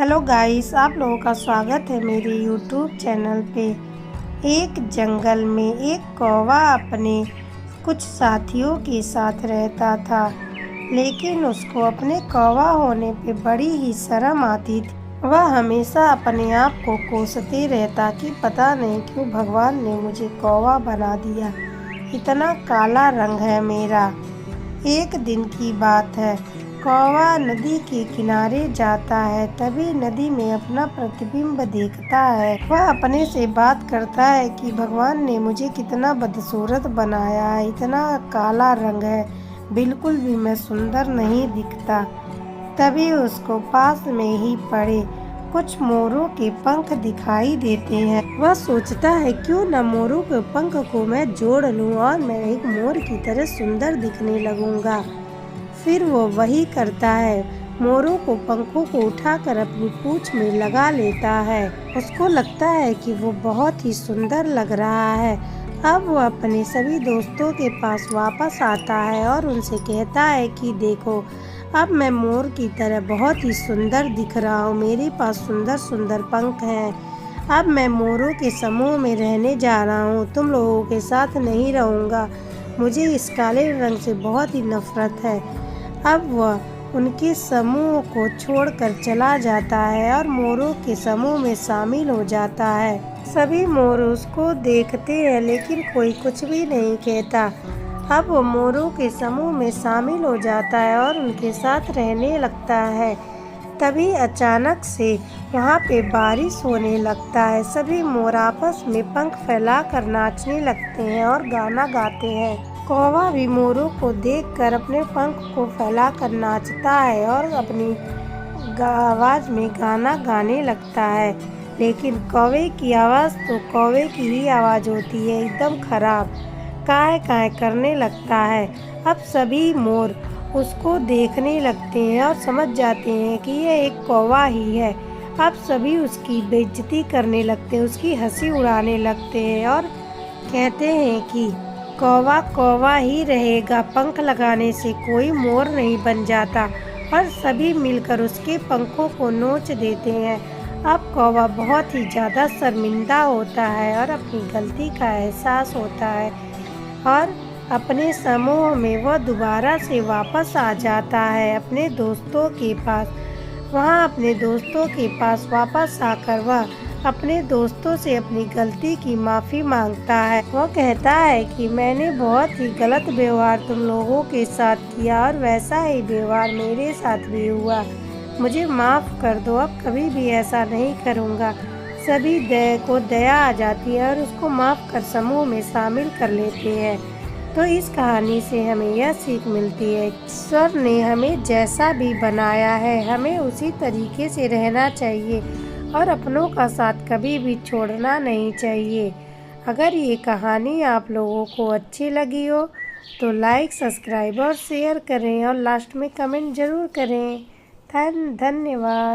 Hello guys, आप लोगों का स्वागत है मेरे यूट्यूब चैनल पे। एक जंगल में एक कौवा अपने कुछ साथियों के साथ रहता था, लेकिन उसको अपने कौवा होने पे बड़ी ही शर्म आती थी। वह हमेशा अपने आप को कोसते रहता कि पता नहीं क्यों भगवान ने मुझे कौवा बना दिया, इतना काला रंग है मेरा। एक दिन की बात है, कौवा नदी के किनारे जाता है। तभी नदी में अपना प्रतिबिंब देखता है। वह अपने से बात करता है कि भगवान ने मुझे कितना बदसूरत बनाया है, इतना काला रंग है, बिल्कुल भी मैं सुंदर नहीं दिखता। तभी उसको पास में ही पड़े कुछ मोरों के पंख दिखाई देते हैं। वह सोचता है क्यों न मोरों के पंख को मैं जोड़ लूं और मैं एक मोर की तरह सुंदर दिखने लगूंगा। फिर वो वही करता है, मोरों को पंखों को उठाकर अपनी पूंछ में लगा लेता है। उसको लगता है कि वो बहुत ही सुंदर लग रहा है। अब वो अपने सभी दोस्तों के पास वापस आता है और उनसे कहता है कि देखो, अब मैं मोर की तरह बहुत ही सुंदर दिख रहा हूँ, मेरे पास सुंदर सुंदर पंख हैं। अब मैं मोरों के समूह में रहने जा रहा हूँ, तुम लोगों के साथ नहीं रहूँगा। मुझे इस काले रंग से बहुत ही नफरत है। अब वह उनके समूह को छोड़कर चला जाता है और मोरों के समूह में शामिल हो जाता है। सभी मोर उसको देखते हैं, लेकिन कोई कुछ भी नहीं कहता। अब वो मोरों के समूह में शामिल हो जाता है और उनके साथ रहने लगता है। तभी अचानक से वहाँ पे बारिश होने लगता है। सभी मोर आपस में पंख फैलाकर नाचने लगते हैं और गाना गाते हैं। कौवा भी मोरों को देखकर अपने पंख को फैलाकर नाचता है और अपनी आवाज़ में गाना गाने लगता है। लेकिन कौवे की आवाज़ तो कौवे की ही आवाज़ होती है, एकदम खराब, काहे काहे करने लगता है। अब सभी मोर उसको देखने लगते हैं और समझ जाते हैं कि यह एक कौवा ही है। अब सभी उसकी बेइज्जती करने लगते हैं, उसकी हंसी उड़ाने लगते हैं और कहते हैं कि कौवा कौवा ही रहेगा, पंख लगाने से कोई मोर नहीं बन जाता। और सभी मिलकर उसके पंखों को नोच देते हैं। अब कौवा बहुत ही ज़्यादा शर्मिंदा होता है और अपनी गलती का एहसास होता है और अपने समूह में वह दोबारा से वापस आ जाता है अपने दोस्तों के पास। वहाँ अपने दोस्तों के पास वापस आकर वह अपने दोस्तों से अपनी गलती की माफ़ी मांगता है। वह कहता है कि मैंने बहुत ही गलत व्यवहार तुम लोगों के साथ किया और वैसा ही व्यवहार मेरे साथ भी हुआ, मुझे माफ़ कर दो, अब कभी भी ऐसा नहीं करूँगा। सभी को दया आ जाती है और उसको माफ़ कर समूह में शामिल कर लेते हैं। तो इस कहानी से हमें यह सीख मिलती है, ईश्वर ने हमें जैसा भी बनाया है हमें उसी तरीके से रहना चाहिए और अपनों का साथ कभी भी छोड़ना नहीं चाहिए। अगर ये कहानी आप लोगों को अच्छी लगी हो तो लाइक, सब्सक्राइब और शेयर करें और लास्ट में कमेंट ज़रूर करें। धन्यवाद।